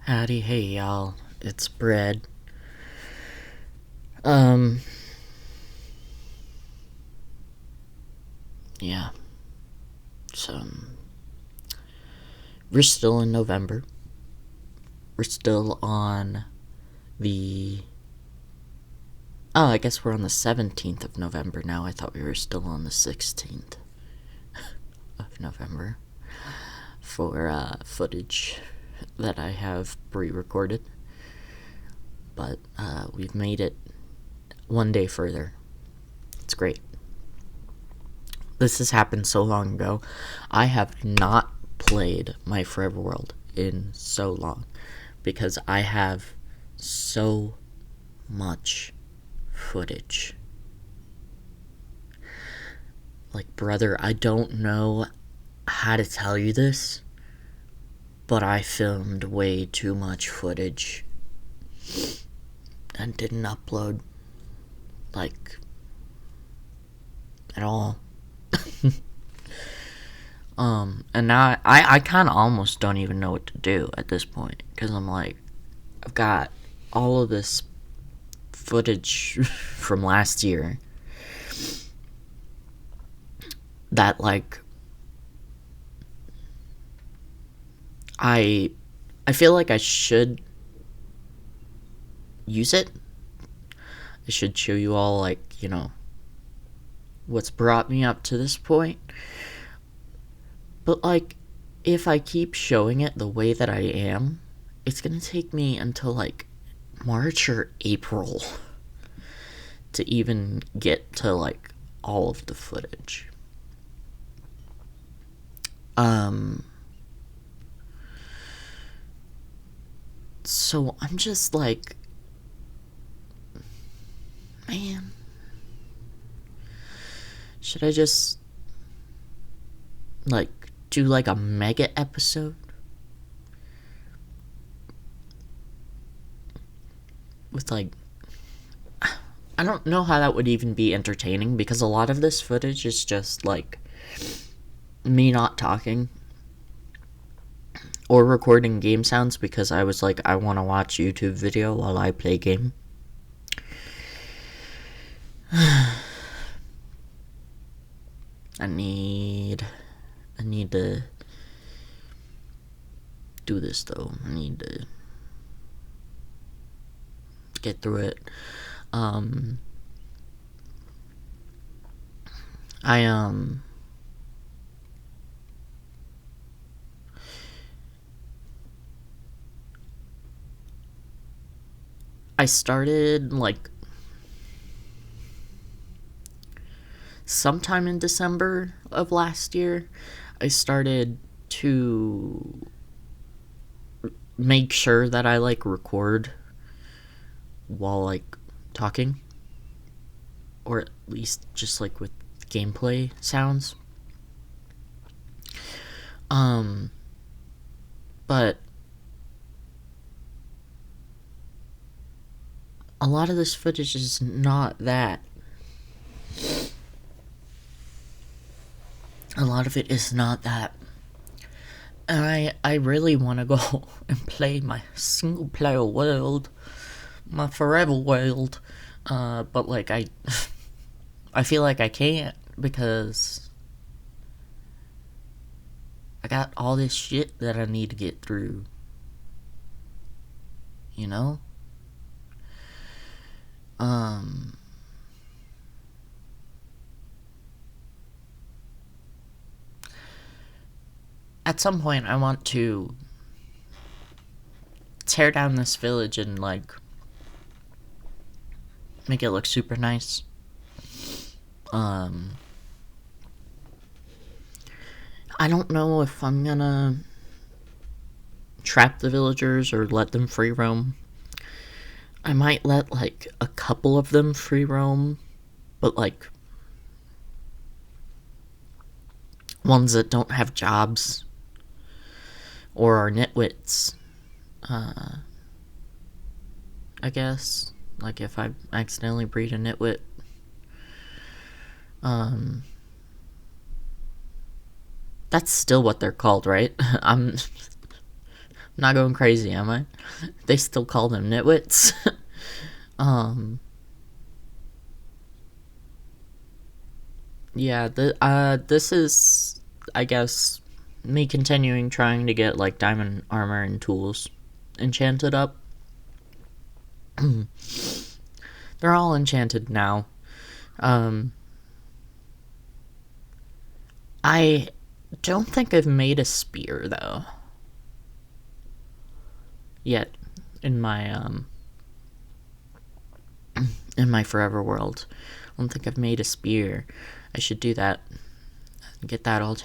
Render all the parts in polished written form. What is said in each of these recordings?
Howdy, hey y'all, it's Bread. Um, yeah, so we're still in November. We're still on the. Oh, I guess we're on the 17th of November now. I thought we were still on the 16th of November for footage that I have pre recorded. But we've made it one day further. It's great. This has happened so long ago. I have not played my Forever World in so long because I have so much footage. Like, brother, I don't know how to tell you this, but I filmed way too much footage and didn't upload, like, at all. And now I kind of almost don't even know what to do at this point because I'm like, I've got all of this footage from last year that, like, I feel like I should use it. I should show you all, like, what's brought me up to this point. But, like, if I keep showing it the way that I am, it's gonna take me until, like, March or April to even get to, like, all of the footage. So I'm just like, man, should I just, like, do, like, a mega episode? With, like, I don't know how that would even be entertaining because a lot of this footage is just, like, me not talking or recording game sounds because I was like, I want to watch YouTube video while I play game. I need to do this though. I need to get through it. I started, like, sometime in December of last year. I started to make sure that I, like, record while, like, talking, or at least just, like, with gameplay sounds. But a lot of this footage is not that. A lot of it is not that. And I really want to go and play my single player world, my Forever World. But, like, I feel like I can't because I got all this shit that I need to get through. You know? At some point, I want to tear down this village and, like, make it look super nice. I don't know if I'm gonna trap the villagers or let them free roam. I might let, like, a couple of them free roam, but, like, ones that don't have jobs or are nitwits. I guess, like, if I accidentally breed a nitwit, that's still what they're called, right? Not going crazy, am I? They still call them nitwits. Yeah, this is, I guess, me continuing trying to get, like, diamond armor and tools enchanted up. They're all enchanted now. I don't think I've made a spear, though. Yet, in my forever world. I don't think I've made a spear. I should do that. Get that all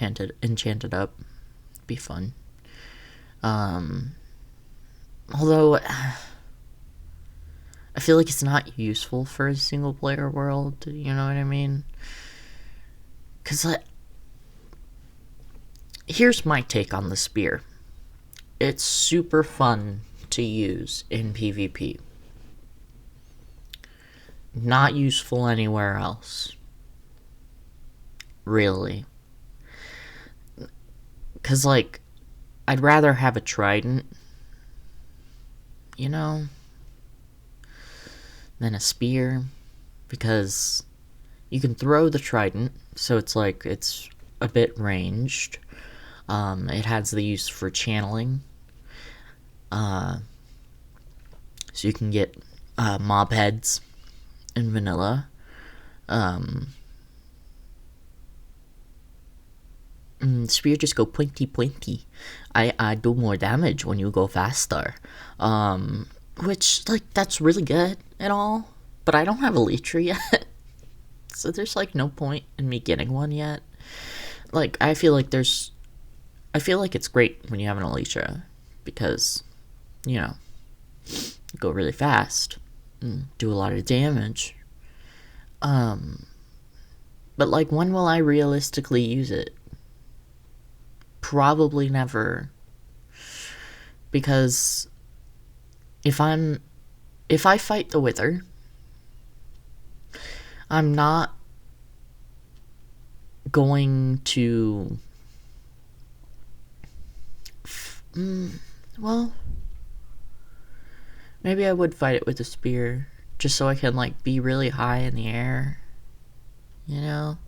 enchanted up. Be fun. Although I feel like it's not useful for a single player world, you know what I mean? Cause here's my take on the spear. It's super fun to use in PvP. Not useful anywhere else. Really. Cause like, I'd rather have a trident, you know, than a spear. Because you can throw the trident, so it's like, it's a bit ranged. It has the use for channeling. So you can get mob heads in vanilla. Spear just go pointy pointy. I do more damage when you go faster. Which, like, that's really good and all. But I don't have a Elytra yet. So there's, like, no point in me getting one yet. Like, I feel like it's great when you have an Elytra. Because, you know, you go really fast. And do a lot of damage. But, like, when will I realistically use it? Probably never. Because if I fight the Wither, I'm not going to well, maybe I would fight it with a spear just so I can, like, be really high in the air, you know?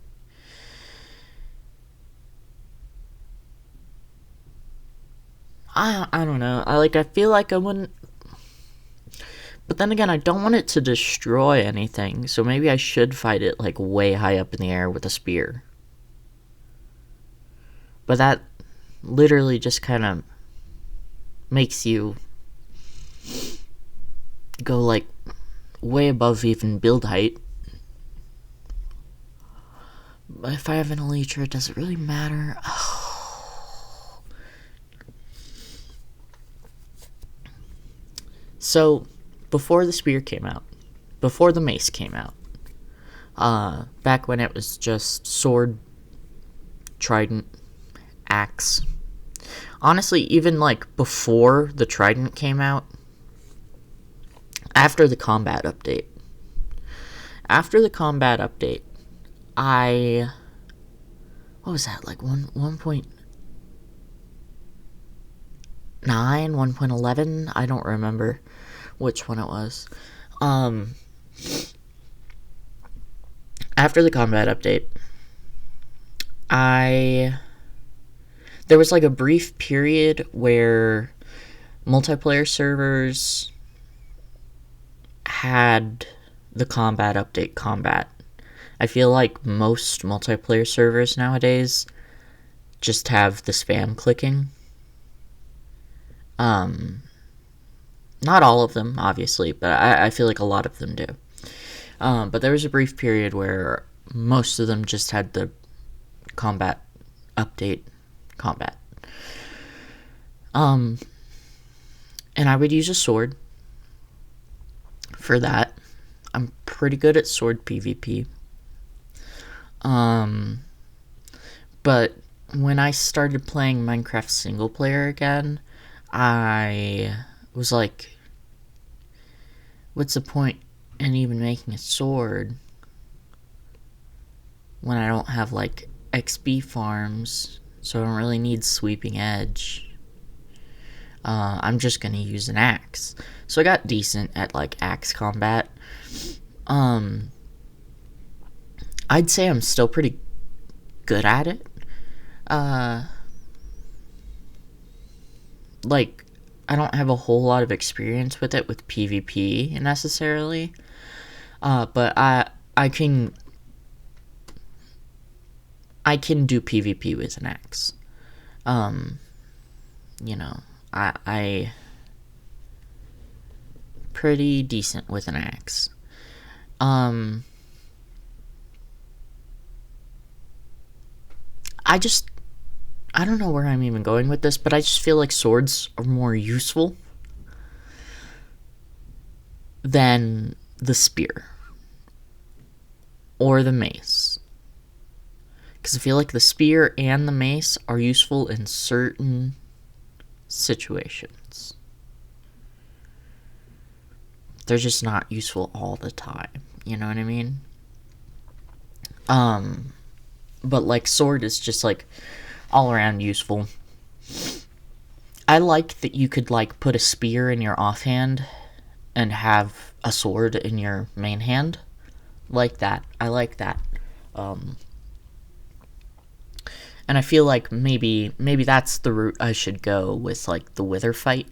I don't know. I feel like I wouldn't. But then again, I don't want it to destroy anything, so maybe I should fight it, like, way high up in the air with a spear. But that literally just kind of makes you go, like, way above even build height. But if I have an Elytra, does it really matter? So, before the spear came out, before the mace came out, back when it was just sword, trident, axe. Honestly, even, like, before the trident came out, after the combat update, what was that, like 1.9, 1.11? I don't remember which one it was. After the combat update, there was, like, a brief period where multiplayer servers had the combat update combat. I feel like most multiplayer servers nowadays just have the spam clicking. Not all of them, obviously, but I feel like a lot of them do. But there was a brief period where most of them just had the combat update combat. And I would use a sword for that. I'm pretty good at sword PvP. But when I started playing Minecraft single player again, I was like, what's the point in even making a sword when I don't have, like, XP farms, so I don't really need sweeping edge. I'm just gonna use an axe. So I got decent at like axe combat. I'd say I'm still pretty good at it. Like, I don't have a whole lot of experience with it with PvP necessarily. But I can do PvP with an axe. You know, I pretty decent with an axe. I don't know where I'm even going with this, but I just feel like swords are more useful than the spear or the mace. Because I feel like the spear and the mace are useful in certain situations. They're just not useful all the time. You know what I mean? But like sword is just like all around useful. I like that you could like put a spear in your offhand and have a sword in your main hand. Like that. I like that. And I feel like maybe that's the route I should go with like the Wither fight.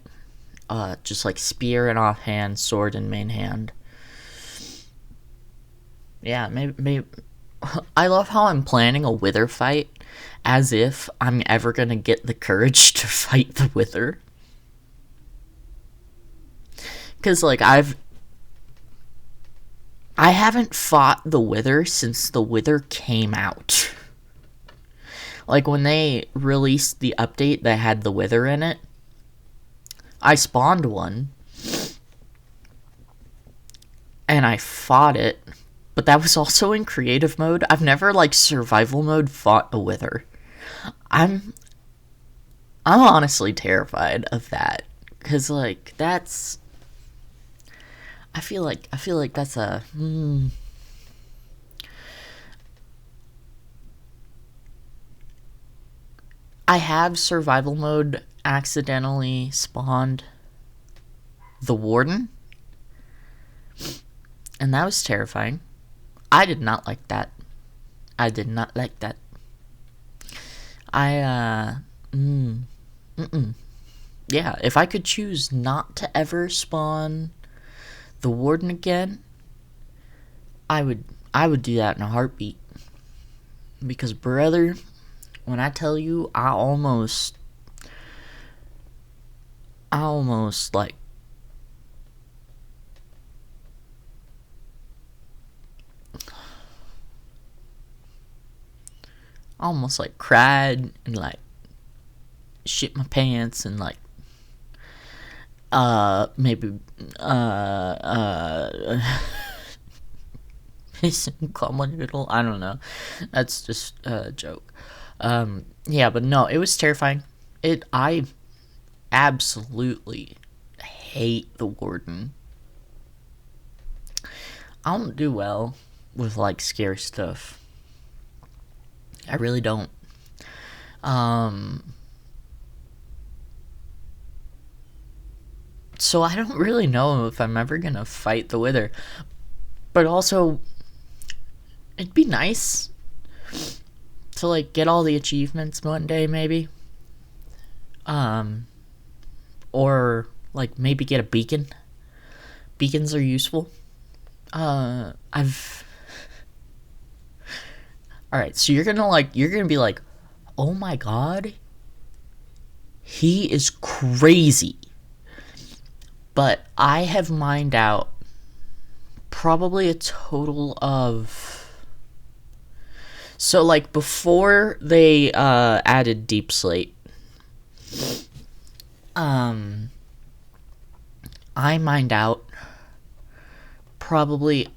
Just like spear in offhand, sword in main hand. Yeah, maybe I love how I'm planning a Wither fight as if I'm ever gonna get the courage to fight the Wither. Because, like, I haven't fought the Wither since the Wither came out. Like, when they released the update that had the Wither in it, I spawned one, and I fought it, but that was also in creative mode. I've never, like, survival mode fought a Wither. I'm honestly terrified of that, because, like, that's... I feel like that's a... I have survival mode accidentally spawned the Warden, and that was terrifying. I did not like that. Yeah, if I could choose not to ever spawn the Warden again, I would do that in a heartbeat. Because, brother, when I tell you, I almost like cried and like shit my pants and like maybe come a little, I don't know, that's just a joke. Yeah, but no, it was terrifying. I absolutely hate the Warden. I don't do well with like scary stuff. I really don't. So I don't really know if I'm ever gonna fight the Wither. But also, it'd be nice to like get all the achievements one day, maybe. Or like maybe get a beacon. Beacons are useful. Alright, so you're gonna be like, oh my god, he is crazy. But I have mined out probably a total of... So, like, before they added Deep Slate, I mined out probably...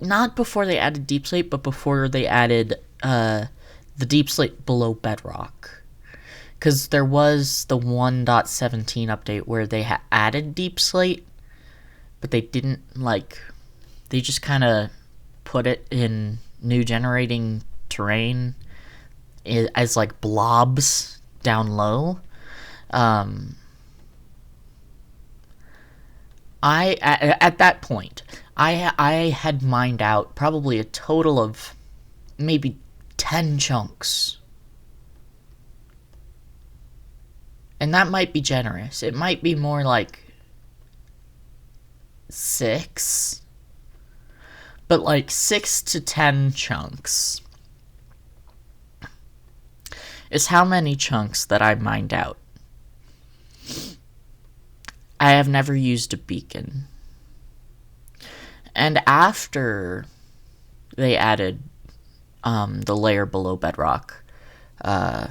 Not before they added Deep Slate, but before they added the Deep Slate below Bedrock. Because there was the 1.17 update where they added Deep Slate, but they didn't, like... They just kind of put it in new generating terrain as, like, blobs down low. At that point, I had mined out probably a total of maybe 10 chunks. And that might be generous. It might be more like 6. But like 6 to 10 chunks is how many chunks that I mined out. I have never used a beacon. And after they added the layer below bedrock, the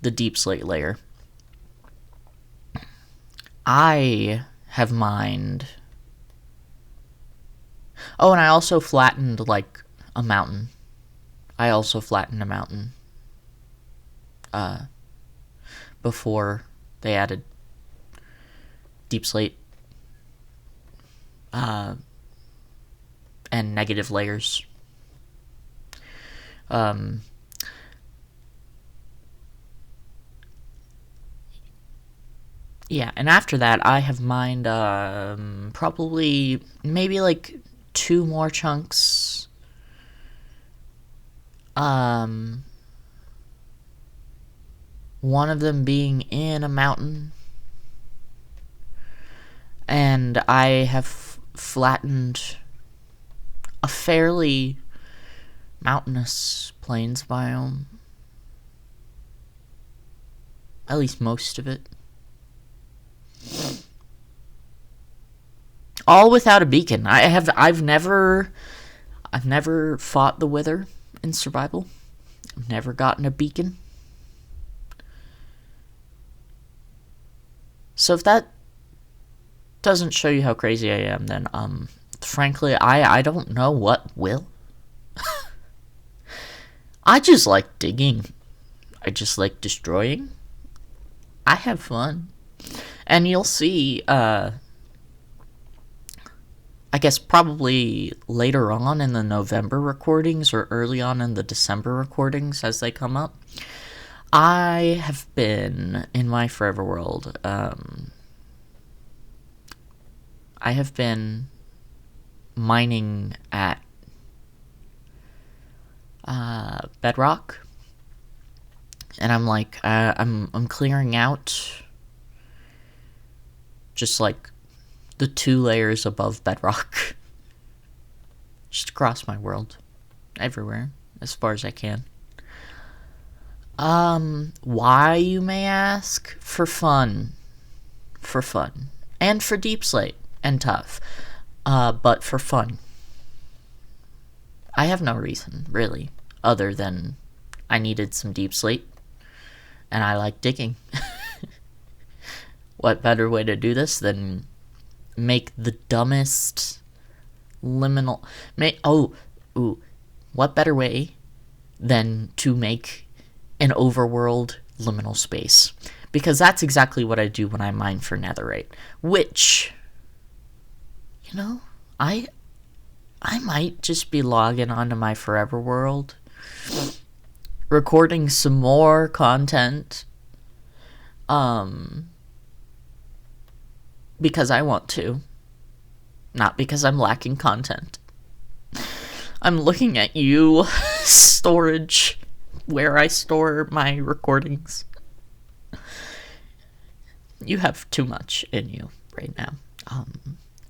deep slate layer, I have mined. Oh, and I also flattened like a mountain. Before they added deep slate and negative layers. Yeah, and after that, I have mined probably maybe like 2 more chunks. One of them being in a mountain. And I have flattened a fairly mountainous plains biome. At least most of it. All without a beacon. I've never fought the Wither in survival. I've never gotten a beacon. So if that doesn't show you how crazy I am, then frankly I don't know what will. I just like digging. I just like destroying. I have fun. And you'll see, I guess probably later on in the November recordings or early on in the December recordings as they come up, I have been in my Forever World. I have been mining at bedrock, and I'm like, I'm clearing out just like the 2 layers above bedrock, just across my world, everywhere, as far as I can. Why, you may ask? For fun, and for deep slate and tough, but for fun. I have no reason, really, other than I needed some deep slate, and I like digging. What better way to do this than make the dumbest liminal... What better way than to make an overworld liminal space? Because that's exactly what I do when I mine for netherite. Which, you know, I might just be logging onto my Forever World, recording some more content, because I want to, not because I'm lacking content. I'm looking at you, storage, where I store my recordings. You have too much in you right now.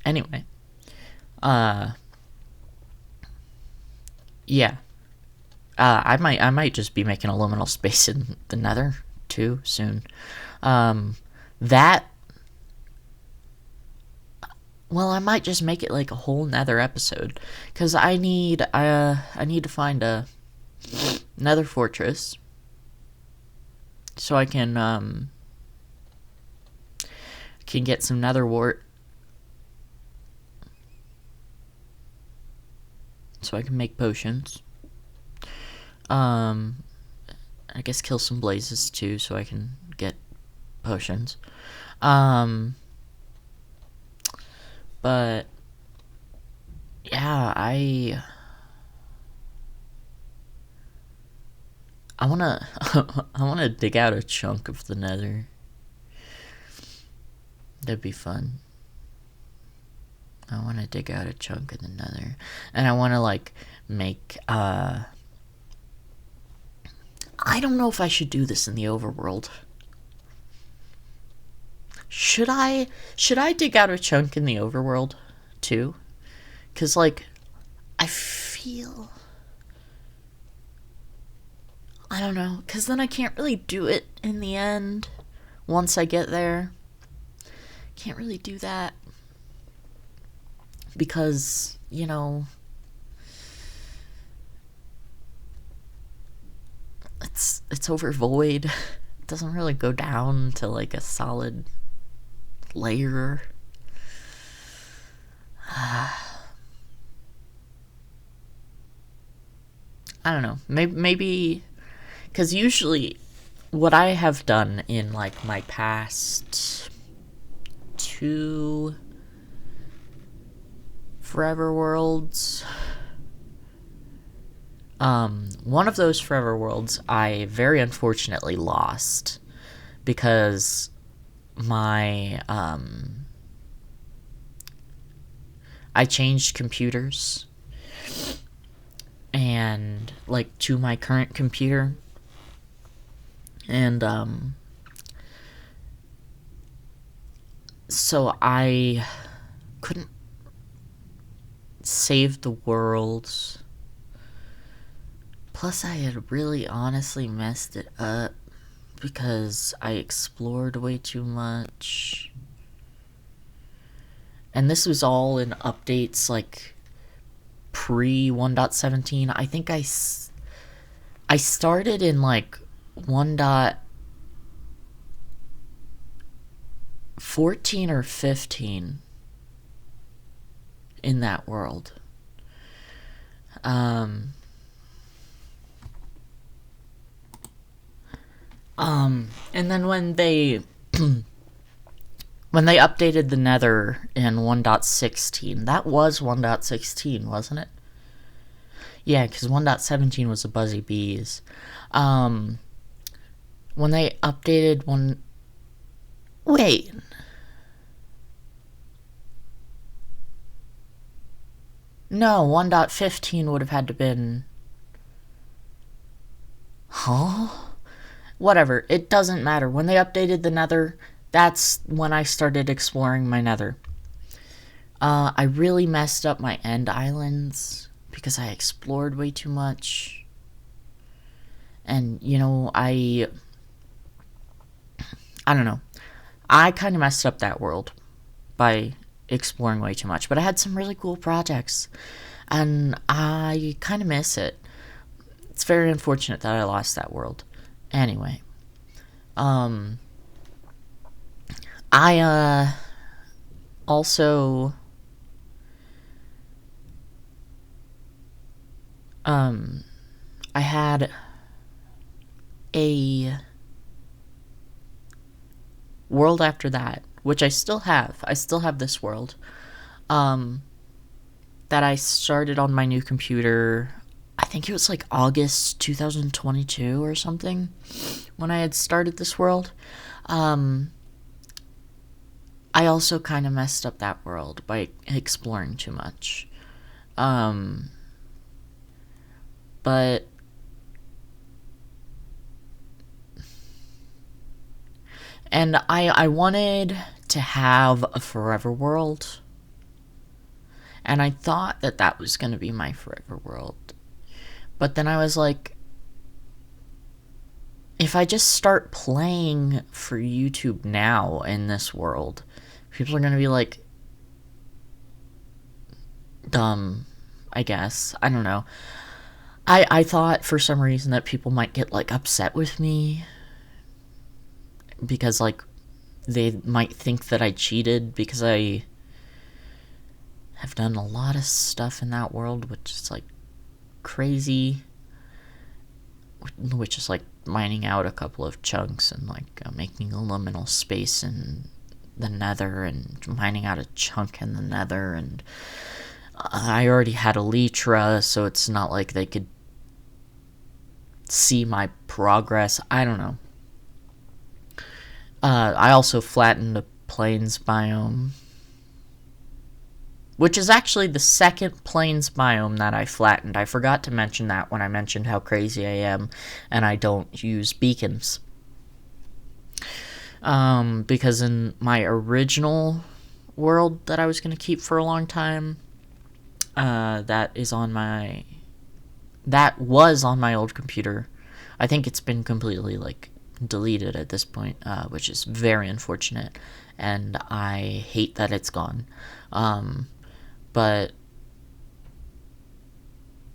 Anyway, yeah. I might just be making a liminal space in the Nether too soon. Well, I might just make it like a whole Nether episode, cause I need to find a Nether fortress so I can get some Nether wart, so I can make potions. I guess kill some blazes too, so I can get potions. But yeah, I wanna I wanna dig out a chunk of the Nether. That'd be fun. I want to dig out a chunk of the nether. And I want to, like, make, I don't know if I should do this in the overworld. Should I dig out a chunk in the overworld, too? Because, like, I feel... I don't know. Because then I can't really do it in the end. Once I get there. Can't really do that. Because, you know... It's over void. It doesn't really go down to, like, a solid layer. I don't know. Maybe because usually what I have done in, like, my past 2 Forever Worlds, one of those Forever Worlds I very unfortunately lost because my I changed computers, and, like, to my current computer, and so I couldn't save the world. Plus, I had really honestly messed it up because I explored way too much. And this was all in updates, like, pre 1.17. I think I started in, like, 1.14 or 15 in that world. And then when they when they updated the Nether in 1.16, that was 1.16, wasn't it? Yeah, because 1.17 was the Buzzy Bees. When they updated one... Wait. No, 1.15 would have had to been... Huh? Whatever, it doesn't matter. When they updated the Nether, that's when I started exploring my Nether. I really messed up my end islands because I explored way too much. And, you know, I don't know. I kind of messed up that world by exploring way too much. But I had some really cool projects, and I kind of miss it. It's very unfortunate that I lost that world. Anyway, I also I had a world after that, which I still have. I still have this world that I started on my new computer. I think it was like August 2022 or something when I had started this world. I also kind of messed up that world by exploring too much. But and I wanted to have a forever world, and I thought that that was going to be my forever world. But then I was like, if I just start playing for YouTube now in this world, people are going to be like, dumb, I guess. I don't know. I thought for some reason that people might get, like, upset with me because, like, they might think that I cheated because I have done a lot of stuff in that world, which is, like, crazy, which is, like, mining out a couple of chunks and, like, making a liminal space in the Nether and mining out a chunk in the Nether, and I already had Elytra, so it's not like they could see my progress. I don't know. I also flattened the plains biome, which is actually the second plains biome that I flattened. I forgot to mention that when I mentioned how crazy I am and I don't use beacons. Because in my original world that I was going to keep for a long time, that was on my old computer. I think it's been completely, like, deleted at this point, which is very unfortunate, and I hate that it's gone. But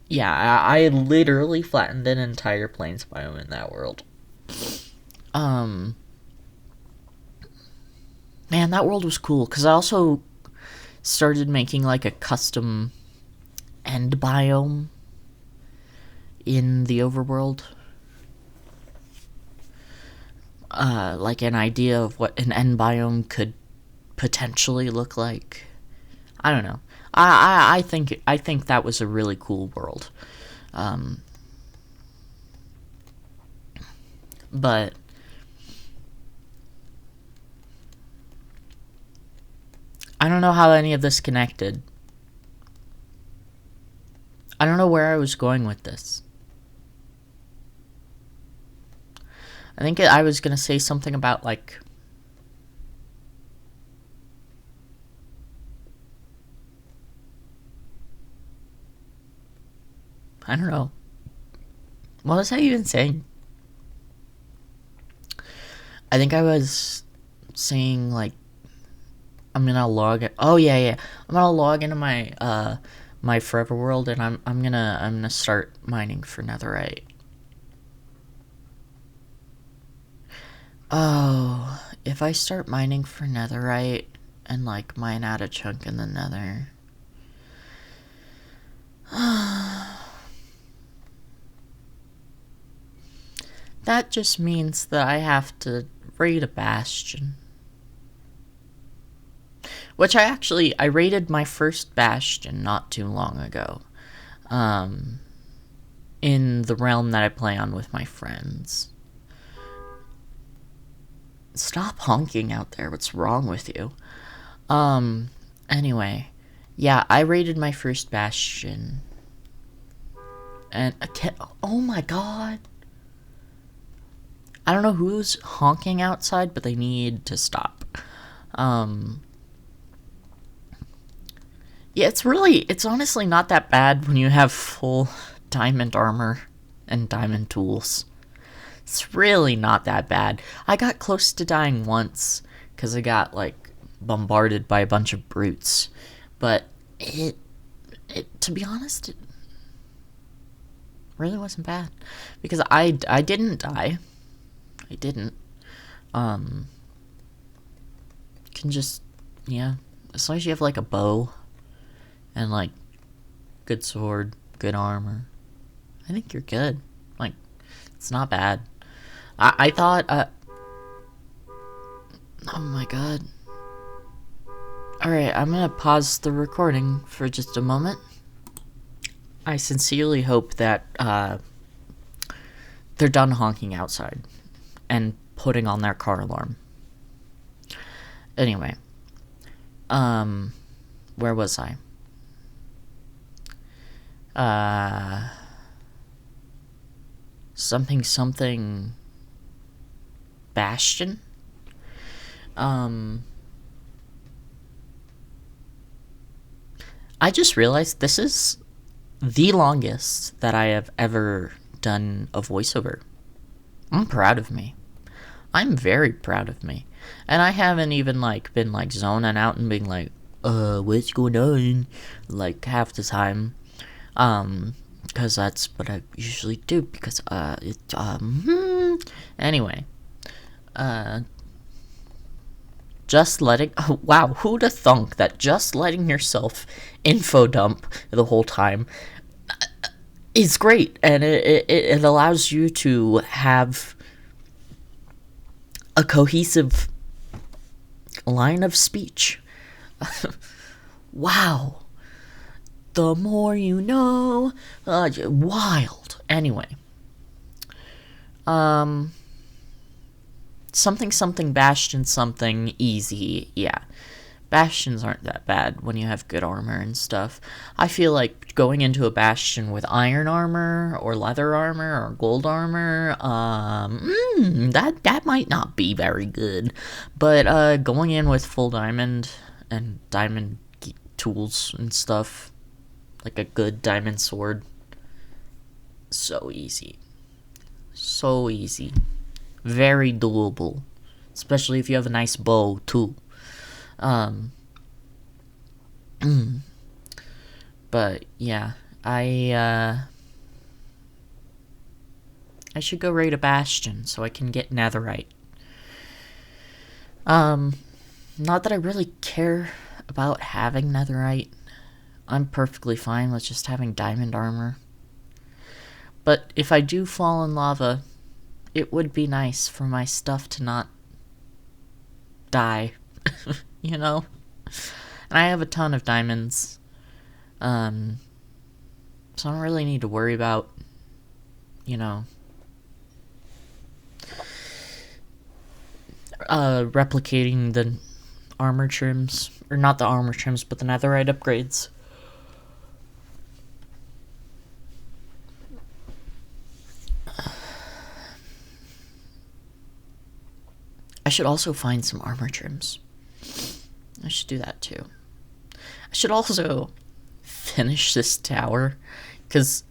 yeah, I literally flattened an entire plains biome in that world. Man, that world was cool, because I also started making, like, a custom end biome in the overworld. Like an idea of what an end biome could potentially look like. I don't know. I think that was a really cool world. But I don't know how any of this connected. I don't know where I was going with this. I think I was going to say something about, like, I don't know. What was I even saying? I think I was saying, like, I'm gonna log it. Oh yeah. I'm gonna log into my my Forever World, and I'm gonna start mining for netherite. Oh, if I start mining for netherite and, like, mine out a chunk in the nether. That just means that I have to raid a bastion. Which I raided my first bastion not too long ago. In the realm that I play on with my friends. Stop honking out there. What's wrong with you? Anyway. Yeah, I raided my first bastion. And oh my god. I don't know who's honking outside, but they need to stop. Yeah, it's honestly not that bad when you have full diamond armor and diamond tools. It's really not that bad. I got close to dying once, because I got, like, bombarded by a bunch of brutes. But it to be honest, it really wasn't bad. Because I didn't die. I didn't. Can just, yeah. As long as you have, like, a bow and, like, good sword, good armor, I think you're good. Like, it's not bad. I thought, oh my god. Alright, I'm gonna pause the recording for just a moment. I sincerely hope that, they're done honking outside and putting on their car alarm. Anyway, where was I? Something bastion? I just realized this is the longest that I have ever done a voiceover. I'm proud of me. I'm very proud of me. And I haven't even, like, been, like, zoning out and being like, what's going on? Like, half the time. Because that's what I usually do, because, anyway. Just letting, oh, wow, who'd have thunk that just letting yourself info dump the whole time is great, and it allows you to have a cohesive line of speech. Wow. The more you know. Wild. Anyway. Something bastion something easy. Yeah. Bastions aren't that bad when you have good armor and stuff. I feel like going into a bastion with iron armor or leather armor or gold armor, that might not be very good. But going in with full diamond and diamond tools and stuff, like a good diamond sword, so easy. So easy. Very doable. Especially if you have a nice bow, too. But, yeah. I should go raid a bastion so I can get netherite. Not that I really care about having netherite. I'm perfectly fine with just having diamond armor. But if I do fall in lava, it would be nice for my stuff to not die, you know? And I have a ton of diamonds, so I don't really need to worry about, replicating the armor trims, or not the armor trims, but the netherite upgrades. I should also find some armor trims. I should do that too. I should also finish this tower, because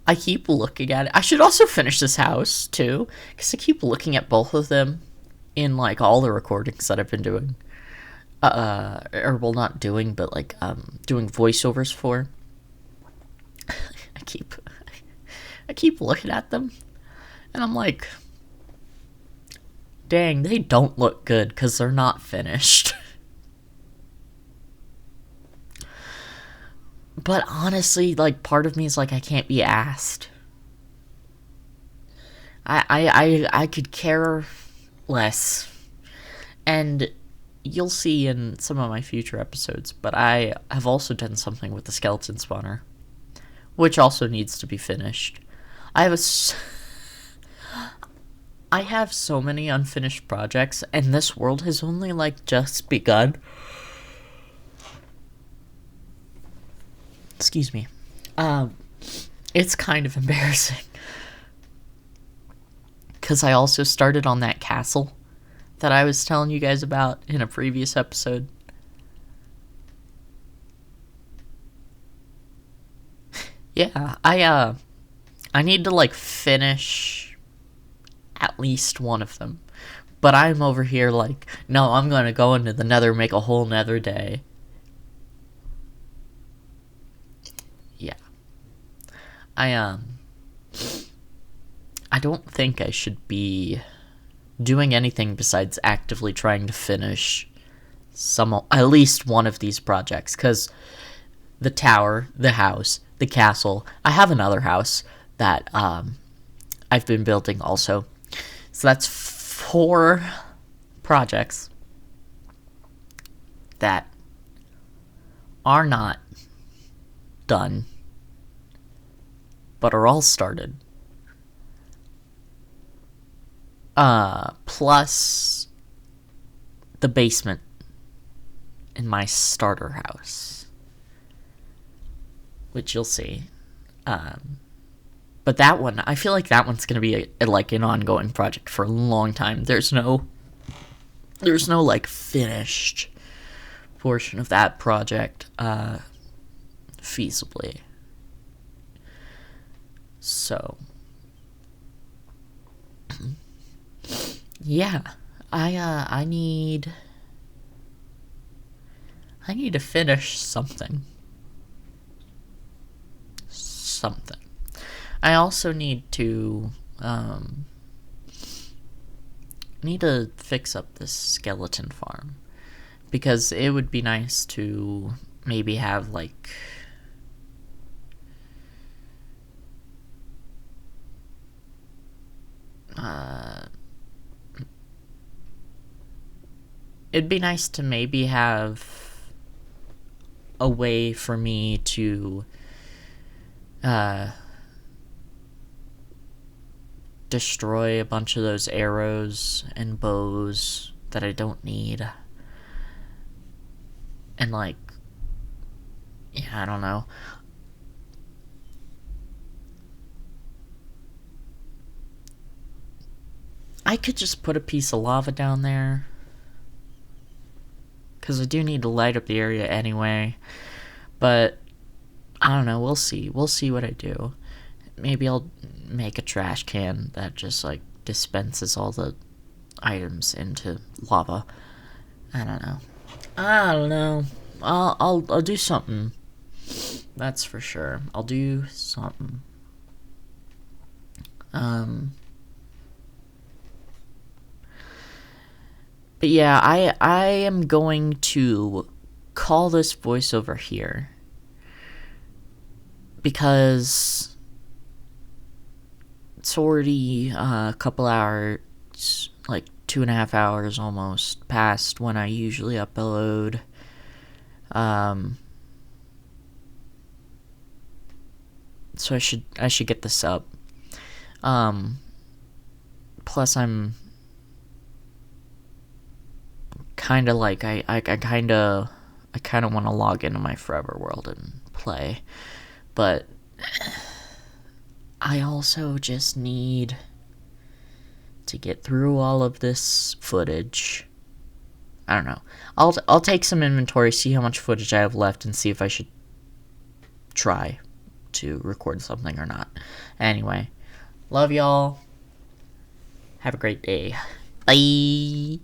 I keep looking at it. I should also finish this house too, because I keep looking at both of them in like all the recordings that I've been doing. Or well, not doing, but like doing voiceovers for. I keep looking at them, and I'm like, dang, they don't look good because they're not finished. But honestly, like, part of me is like, I can't be asked. I could care less. And you'll see in some of my future episodes, but I have also done something with the skeleton spawner, which also needs to be finished. I have so many unfinished projects, and this world has only, like, just begun. Excuse me. It's kind of embarrassing. Because I also started on that castle that I was telling you guys about in a previous episode. Yeah, I need to, like, finish at least one of them. But I'm over here like, no, I'm gonna go into the nether, make a whole nether day. Yeah. I don't think I should be doing anything besides actively trying to finish at least one of these projects, because the tower, the house, the castle, I have another house that I've been building also. So that's 4 projects that are not done, but are all started. Plus the basement in my starter house, which you'll see. But that one, I feel like that one's gonna be like an ongoing project for a long time. There's no like finished portion of that project, feasibly. So, yeah, I need to finish something. I also need to fix up this skeleton farm, because it would be nice to maybe have like it'd be nice to maybe have a way for me to destroy a bunch of those arrows and bows that I don't need. And like, yeah, I don't know. I could just put a piece of lava down there, because I do need to light up the area anyway. But I don't know. We'll see. We'll see what I do. Maybe I'll make a trash can that just like dispenses all the items into lava. I don't know. I don't know. I'll do something. That's for sure. I'll do something. But yeah, I am going to call this voiceover here because it's already a couple hours, like 2.5 hours almost past when I usually upload. So I should get this up. Plus I'm kind of like I kind of want to log into my Forever World and play, but I also just need to get through all of this footage. I don't know. I'll take some inventory, see how much footage I have left, and see if I should try to record something or not. Anyway, love y'all. Have a great day. Bye.